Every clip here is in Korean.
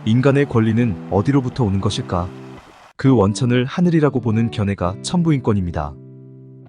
인간의 권리는 어디로부터 오는 것일까? 그 원천을 하늘이라고 보는 견해가 천부인권입니다.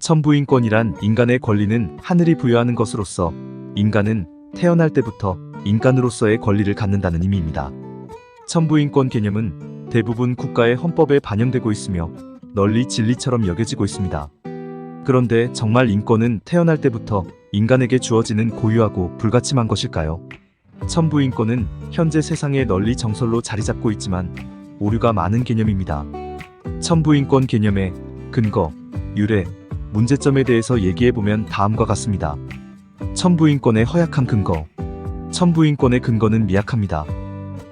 천부인권이란 인간의 권리는 하늘이 부여하는 것으로서 인간은 태어날 때부터 인간으로서의 권리를 갖는다는 의미입니다. 천부인권 개념은 대부분 국가의 헌법에 반영되고 있으며 널리 진리처럼 여겨지고 있습니다. 그런데 정말 인권은 태어날 때부터 인간에게 주어지는 고유하고 불가침한 것일까요? 천부인권은 현재 세상에 널리 정설로 자리잡고 있지만 오류가 많은 개념입니다. 천부인권 개념의 근거, 유래, 문제점에 대해서 얘기해보면 다음과 같습니다. 천부인권의 허약한 근거. 천부인권의 근거는 미약합니다.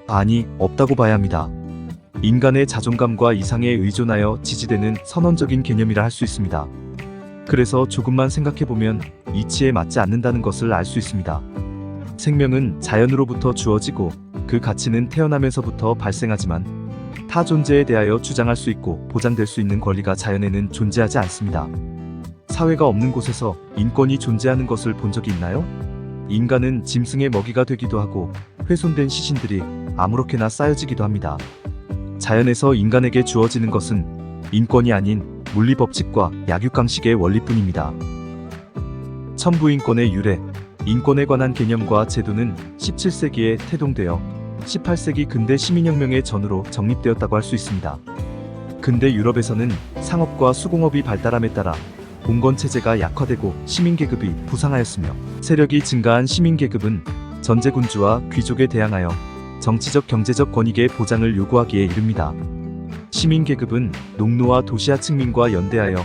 아니, 없다고 봐야 합니다. 인간의 자존감과 이상에 의존하여 지지되는 선언적인 개념이라 할 수 있습니다. 그래서 조금만 생각해보면 이치에 맞지 않는다는 것을 알 수 있습니다. 생명은 자연으로부터 주어지고 그 가치는 태어나면서부터 발생하지만 타 존재에 대하여 주장할 수 있고 보장될 수 있는 권리가 자연에는 존재하지 않습니다. 사회가 없는 곳에서 인권이 존재하는 것을 본 적이 있나요? 인간은 짐승의 먹이가 되기도 하고 훼손된 시신들이 아무렇게나 쌓여지기도 합니다. 자연에서 인간에게 주어지는 것은 인권이 아닌 물리법칙과 약육강식의 원리뿐입니다. 천부인권의 유래. 인권에 관한 개념과 제도는 17세기에 태동되어 18세기 근대 시민혁명의 전후로 정립되었다고 할 수 있습니다. 근대 유럽에서는 상업과 수공업이 발달함에 따라 봉건체제가 약화되고 시민계급이 부상하였으며 세력이 증가한 시민계급은 전제군주와 귀족에 대항하여 정치적 경제적 권익의 보장을 요구하기에 이릅니다. 시민계급은 농노와 도시화 측민과 연대하여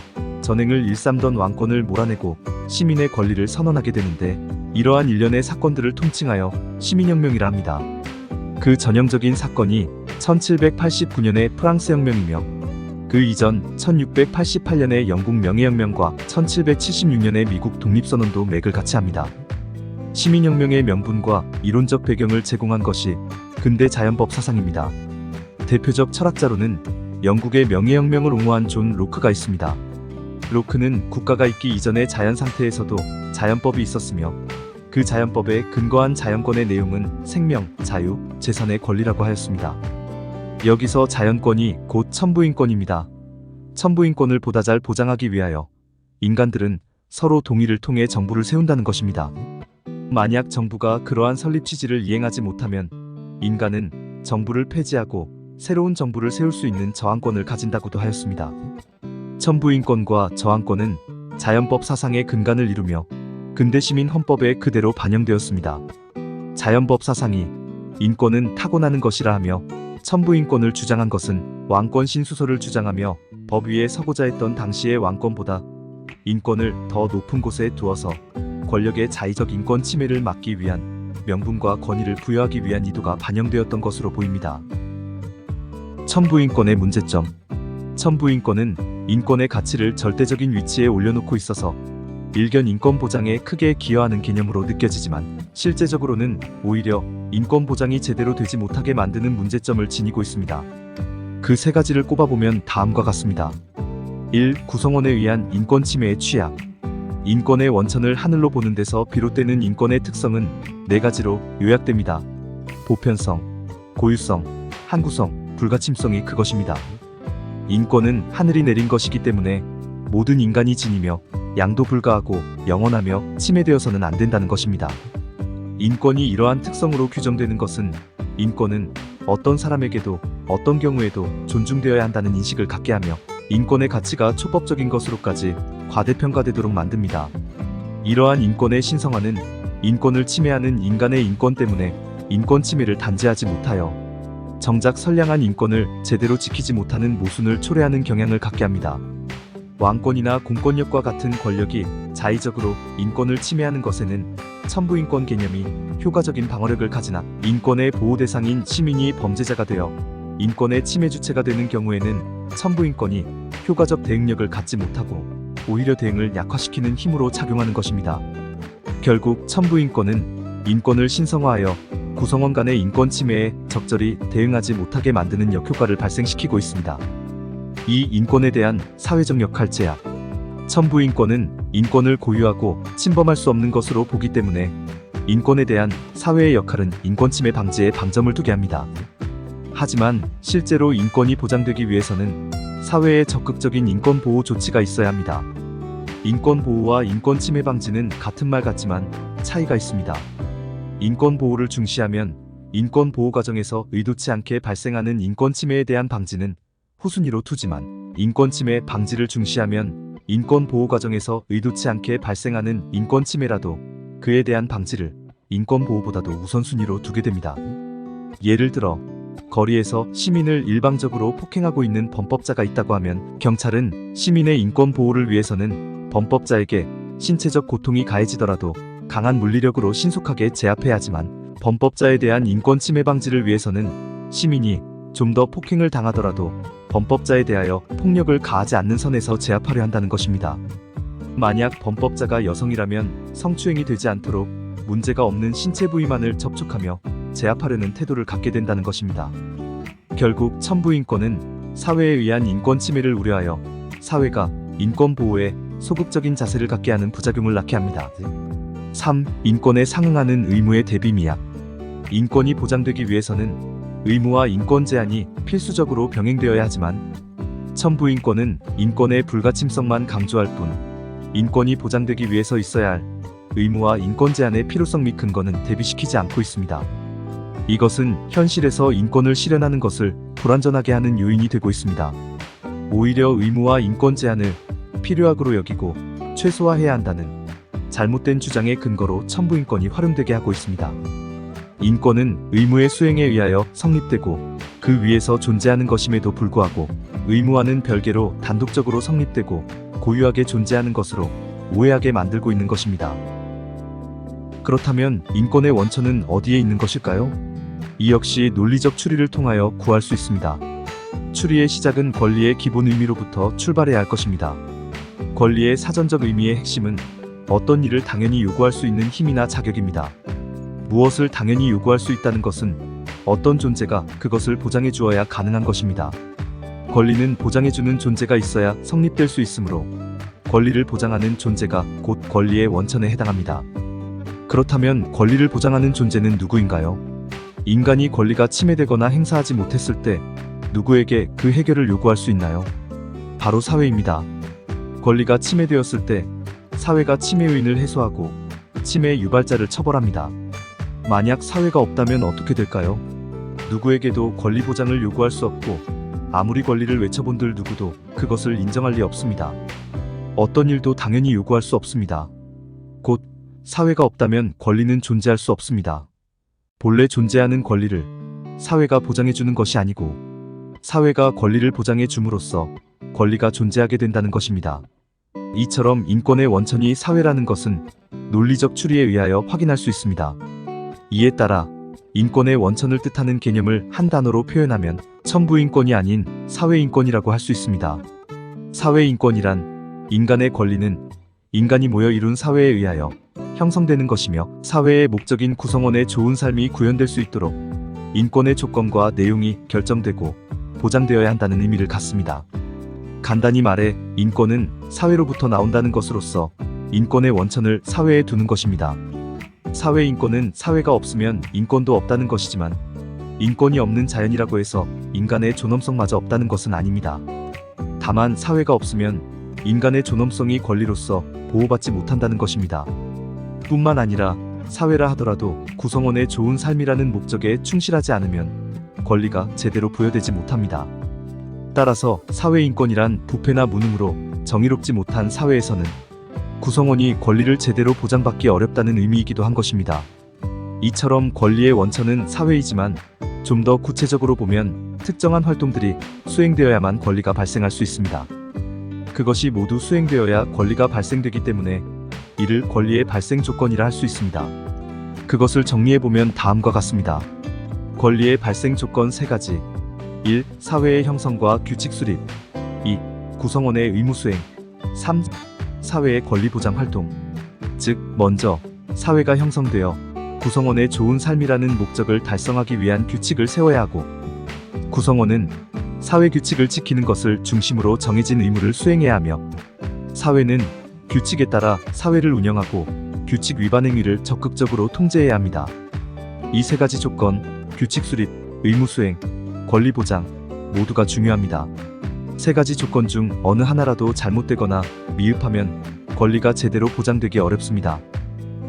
전행을 일삼던 왕권을 몰아내고 시민의 권리를 선언하게 되는데 이러한 일련의 사건들을 통칭하여 시민혁명이라 합니다. 그 전형적인 사건이 1789년의 프랑스 혁명이며 그 이전 1688년의 영국 명예혁명과 1776년의 미국 독립선언도 맥을 같이 합니다. 시민혁명의 명분과 이론적 배경을 제공한 것이 근대 자연법 사상입니다. 대표적 철학자로는 영국의 명예혁명을 옹호한 존 로크가 있습니다. 로크는 국가가 있기 이전의 자연 상태에서도 자연법이 있었으며 그 자연법에 근거한 자연권의 내용은 생명, 자유, 재산의 권리라고 하였습니다. 여기서 자연권이 곧 천부인권입니다. 천부인권을 보다 잘 보장하기 위하여 인간들은 서로 동의를 통해 정부를 세운다는 것입니다. 만약 정부가 그러한 설립 취지를 이행하지 못하면 인간은 정부를 폐지하고 새로운 정부를 세울 수 있는 저항권을 가진다고도 하였습니다. 천부인권과 저항권은 자연법 사상의 근간을 이루며 근대 시민 헌법에 그대로 반영되었습니다. 자연법 사상이 인권은 타고나는 것이라 하며 천부인권을 주장한 것은 왕권 신수설을 주장하며 법 위에 서고자 했던 당시의 왕권보다 인권을 더 높은 곳에 두어서 권력의 자의적 인권 침해를 막기 위한 명분과 권위를 부여하기 위한 의도가 반영되었던 것으로 보입니다. 천부인권의 문제점. 천부인권은 인권의 가치를 절대적인 위치에 올려놓고 있어서 일견 인권 보장에 크게 기여하는 개념으로 느껴지지만 실제적으로는 오히려 인권 보장이 제대로 되지 못하게 만드는 문제점을 지니고 있습니다. 그 세 가지를 꼽아보면 다음과 같습니다. 1. 구성원에 의한 인권 침해의 취약. 인권의 원천을 하늘로 보는 데서 비롯되는 인권의 특성은 네 가지로 요약됩니다. 보편성, 고유성, 항구성, 불가침성이 그것입니다. 인권은 하늘이 내린 것이기 때문에 모든 인간이 지니며 양도 불가하고 영원하며 침해되어서는 안 된다는 것입니다. 인권이 이러한 특성으로 규정되는 것은 인권은 어떤 사람에게도 어떤 경우에도 존중되어야 한다는 인식을 갖게 하며 인권의 가치가 초법적인 것으로까지 과대평가되도록 만듭니다. 이러한 인권의 신성화는 인권을 침해하는 인간의 인권 때문에 인권 침해를 단죄하지 못하여 정작 선량한 인권을 제대로 지키지 못하는 모순을 초래하는 경향을 갖게 합니다. 왕권이나 공권력과 같은 권력이 자의적으로 인권을 침해하는 것에는 천부인권 개념이 효과적인 방어력을 가지나 인권의 보호 대상인 시민이 범죄자가 되어 인권의 침해 주체가 되는 경우에는 천부인권이 효과적 대응력을 갖지 못하고 오히려 대응을 약화시키는 힘으로 작용하는 것입니다. 결국 천부인권은 인권을 신성화하여 구성원 간의 인권 침해에 적절히 대응하지 못하게 만드는 역효과를 발생시키고 있습니다. 이 인권에 대한 사회적 역할 제약. 천부인권은 인권을 고유하고 침범할 수 없는 것으로 보기 때문에 인권에 대한 사회의 역할은 인권 침해 방지에 방점을 두게 합니다. 하지만 실제로 인권이 보장되기 위해서는 사회에 적극적인 인권 보호 조치가 있어야 합니다. 인권 보호와 인권 침해 방지는 같은 말 같지만 차이가 있습니다. 인권 보호를 중시하면 인권 보호 과정에서 의도치 않게 발생하는 인권 침해에 대한 방지는 후순위로 두지만, 인권 침해 방지를 중시하면 인권 보호 과정에서 의도치 않게 발생하는 인권 침해라도 그에 대한 방지를 인권 보호보다도 우선순위로 두게 됩니다. 예를 들어 거리에서 시민을 일방적으로 폭행하고 있는 범법자가 있다고 하면 경찰은 시민의 인권 보호를 위해서는 범법자에게 신체적 고통이 가해지더라도 강한 물리력으로 신속하게 제압해야 하지만, 범법자에 대한 인권 침해 방지를 위해서는 시민이 좀 더 폭행을 당하더라도 범법자에 대하여 폭력을 가하지 않는 선에서 제압하려 한다는 것입니다. 만약 범법자가 여성이라면 성추행이 되지 않도록 문제가 없는 신체 부위만을 접촉하며 제압하려는 태도를 갖게 된다는 것입니다. 결국 천부인권은 사회에 의한 인권 침해를 우려하여 사회가 인권 보호에 소극적인 자세를 갖게 하는 부작용을 낳게 합니다. 3. 인권에 상응하는 의무의 대비미약. 인권이 보장되기 위해서는 의무와 인권 제한이 필수적으로 병행되어야 하지만, 천부인권은 인권의 불가침성만 강조할 뿐 인권이 보장되기 위해서 있어야 할 의무와 인권 제한의 필요성 및 근거는 대비시키지 않고 있습니다. 이것은 현실에서 인권을 실현하는 것을 불완전하게 하는 요인이 되고 있습니다. 오히려 의무와 인권 제한을 필요악으로 여기고 최소화해야 한다는 잘못된 주장의 근거로 천부인권이 활용되게 하고 있습니다. 인권은 의무의 수행에 의하여 성립되고 그 위에서 존재하는 것임에도 불구하고 의무와는 별개로 단독적으로 성립되고 고유하게 존재하는 것으로 오해하게 만들고 있는 것입니다. 그렇다면 인권의 원천은 어디에 있는 것일까요? 이 역시 논리적 추리를 통하여 구할 수 있습니다. 추리의 시작은 권리의 기본 의미로부터 출발해야 할 것입니다. 권리의 사전적 의미의 핵심은 어떤 일을 당연히 요구할 수 있는 힘이나 자격입니다. 무엇을 당연히 요구할 수 있다는 것은 어떤 존재가 그것을 보장해 주어야 가능한 것입니다. 권리는 보장해주는 존재가 있어야 성립될 수 있으므로 권리를 보장하는 존재가 곧 권리의 원천에 해당합니다. 그렇다면 권리를 보장하는 존재는 누구인가요? 인간이 권리가 침해되거나 행사하지 못했을 때 누구에게 그 해결을 요구할 수 있나요? 바로 사회입니다. 권리가 침해되었을 때 사회가 침해 요인을 해소하고 침해 유발자를 처벌합니다. 만약 사회가 없다면 어떻게 될까요? 누구에게도 권리 보장을 요구할 수 없고 아무리 권리를 외쳐본들 누구도 그것을 인정할 리 없습니다. 어떤 일도 당연히 요구할 수 없습니다. 곧 사회가 없다면 권리는 존재할 수 없습니다. 본래 존재하는 권리를 사회가 보장해주는 것이 아니고 사회가 권리를 보장해 줌으로써 권리가 존재하게 된다는 것입니다. 이처럼 인권의 원천이 사회라는 것은 논리적 추리에 의하여 확인할 수 있습니다. 이에 따라 인권의 원천을 뜻하는 개념을 한 단어로 표현하면 천부인권이 아닌 사회인권이라고 할 수 있습니다. 사회인권이란 인간의 권리는 인간이 모여 이룬 사회에 의하여 형성되는 것이며 사회의 목적인 구성원의 좋은 삶이 구현될 수 있도록 인권의 조건과 내용이 결정되고 보장되어야 한다는 의미를 갖습니다. 간단히 말해 인권은 사회로부터 나온다는 것으로서 인권의 원천을 사회에 두는 것입니다. 사회인권은 사회가 없으면 인권도 없다는 것이지만 인권이 없는 자연이라고 해서 인간의 존엄성마저 없다는 것은 아닙니다. 다만 사회가 없으면 인간의 존엄성이 권리로서 보호받지 못한다는 것입니다. 뿐만 아니라 사회라 하더라도 구성원의 좋은 삶이라는 목적에 충실하지 않으면 권리가 제대로 부여되지 못합니다. 따라서 사회인권이란 부패나 무능으로 정의롭지 못한 사회에서는 구성원이 권리를 제대로 보장받기 어렵다는 의미이기도 한 것입니다. 이처럼 권리의 원천은 사회이지만 좀 더 구체적으로 보면 특정한 활동들이 수행되어야만 권리가 발생할 수 있습니다. 그것이 모두 수행되어야 권리가 발생되기 때문에 이를 권리의 발생 조건이라 할 수 있습니다. 그것을 정리해보면 다음과 같습니다. 권리의 발생 조건 3가지. 1. 사회의 형성과 규칙 수립. 2. 구성원의 의무 수행. 3. 사회의 권리 보장 활동. 즉, 먼저 사회가 형성되어 구성원의 좋은 삶이라는 목적을 달성하기 위한 규칙을 세워야 하고, 구성원은 사회 규칙을 지키는 것을 중심으로 정해진 의무를 수행해야 하며, 사회는 규칙에 따라 사회를 운영하고 규칙 위반 행위를 적극적으로 통제해야 합니다. 이 3가지 조건, 규칙 수립, 의무 수행, 권리 보장 모두가 중요합니다. 세 가지 조건 중 어느 하나라도 잘못되거나 미흡하면 권리가 제대로 보장되기 어렵습니다.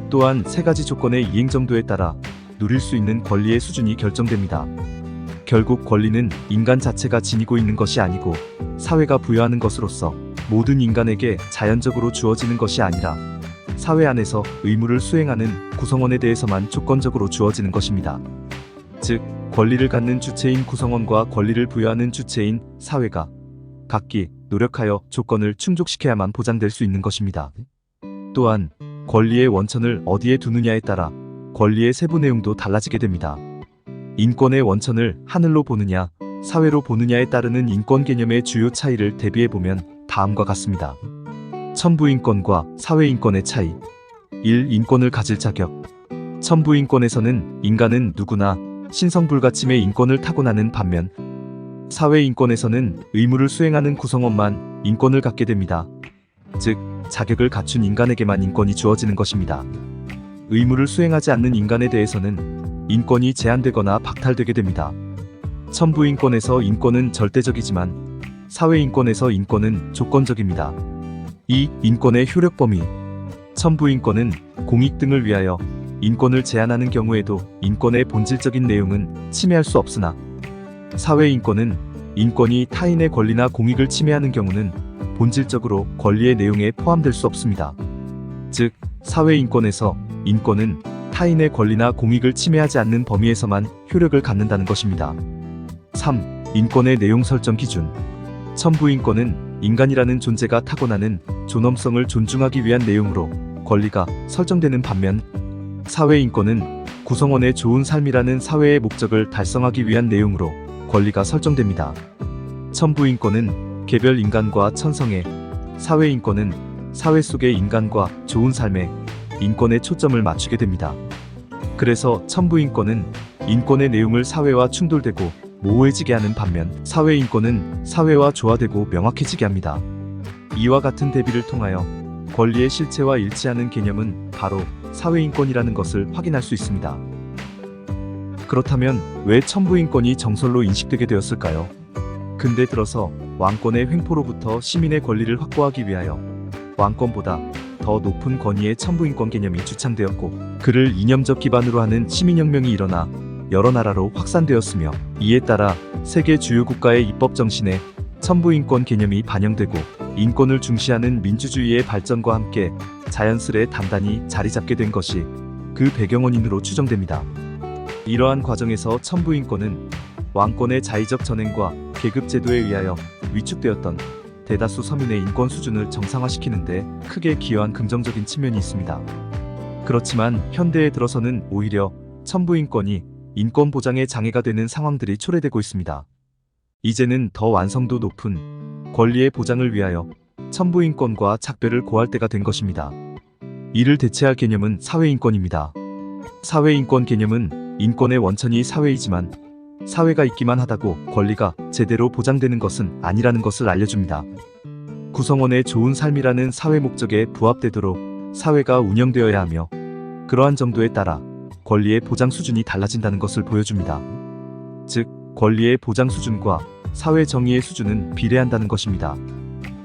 또한 세 가지 조건의 이행 정도에 따라 누릴 수 있는 권리의 수준이 결정됩니다. 결국 권리는 인간 자체가 지니고 있는 것이 아니고 사회가 부여하는 것으로서 모든 인간에게 자연적으로 주어지는 것이 아니라 사회 안에서 의무를 수행하는 구성원에 대해서만 조건적으로 주어지는 것입니다. 즉, 권리를 갖는 주체인 구성원과 권리를 부여하는 주체인 사회가 각기 노력하여 조건을 충족시켜야만 보장될 수 있는 것입니다. 또한 권리의 원천을 어디에 두느냐에 따라 권리의 세부 내용도 달라지게 됩니다. 인권의 원천을 하늘로 보느냐, 사회로 보느냐에 따르는 인권 개념의 주요 차이를 대비해보면 다음과 같습니다. 천부인권과 사회인권의 차이. 1. 인권을 가질 자격. 천부인권에서는 인간은 누구나 신성불가침의 인권을 타고나는 반면 사회인권에서는 의무를 수행하는 구성원만 인권을 갖게 됩니다. 즉, 자격을 갖춘 인간에게만 인권이 주어지는 것입니다. 의무를 수행하지 않는 인간에 대해서는 인권이 제한되거나 박탈되게 됩니다. 천부인권에서 인권은 절대적이지만 사회인권에서 인권은 조건적입니다. 2. 인권의 효력 범위. 천부인권은 공익 등을 위하여 인권을 제한하는 경우에도 인권의 본질적인 내용은 침해할 수 없으나 사회인권은 인권이 타인의 권리나 공익을 침해하는 경우는 본질적으로 권리의 내용에 포함될 수 없습니다. 즉, 사회인권에서 인권은 타인의 권리나 공익을 침해하지 않는 범위에서만 효력을 갖는다는 것입니다. 3. 인권의 내용 설정 기준. 천부인권은 인간이라는 존재가 타고나는 존엄성을 존중하기 위한 내용으로 권리가 설정되는 반면 사회인권은 구성원의 좋은 삶이라는 사회의 목적을 달성하기 위한 내용으로 권리가 설정됩니다. 천부인권은 개별 인간과 천성에, 사회인권은 사회 속의 인간과 좋은 삶에 인권의 초점을 맞추게 됩니다. 그래서 천부인권은 인권의 내용을 사회와 충돌되고 모호해지게 하는 반면 사회인권은 사회와 조화되고 명확해지게 합니다. 이와 같은 대비를 통하여 권리의 실체와 일치하는 개념은 바로 사회인권이라는 것을 확인할 수 있습니다. 그렇다면 왜 천부인권이 정설로 인식되게 되었을까요? 근대 들어서 왕권의 횡포로부터 시민의 권리를 확보하기 위하여 왕권보다 더 높은 권위의 천부인권 개념이 주창되었고 그를 이념적 기반으로 하는 시민혁명이 일어나 여러 나라로 확산되었으며 이에 따라 세계 주요 국가의 입법 정신에 천부인권 개념이 반영되고 인권을 중시하는 민주주의의 발전과 함께 자연스레 단단히 자리 잡게 된 것이 그 배경 원인으로 추정됩니다. 이러한 과정에서 천부인권은 왕권의 자의적 전횡과 계급 제도에 의하여 위축되었던 대다수 서민의 인권 수준을 정상화시키는데 크게 기여한 긍정적인 측면이 있습니다. 그렇지만 현대에 들어서는 오히려 천부인권이 인권 보장에 장애가 되는 상황들이 초래되고 있습니다. 이제는 더 완성도 높은 권리의 보장을 위하여 천부인권과 작별을 고할 때가 된 것입니다. 이를 대체할 개념은 사회인권입니다. 사회인권 개념은 인권의 원천이 사회이지만 사회가 있기만 하다고 권리가 제대로 보장되는 것은 아니라는 것을 알려줍니다. 구성원의 좋은 삶이라는 사회 목적에 부합되도록 사회가 운영되어야 하며 그러한 정도에 따라 권리의 보장 수준이 달라진다는 것을 보여줍니다. 즉, 권리의 보장 수준과 사회 정의의 수준은 비례한다는 것입니다.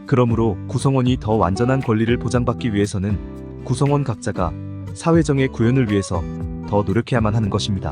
그러므로 구성원이 더 완전한 권리를 보장받기 위해서는 구성원 각자가 사회정의 구현을 위해서 더 노력해야만 하는 것입니다.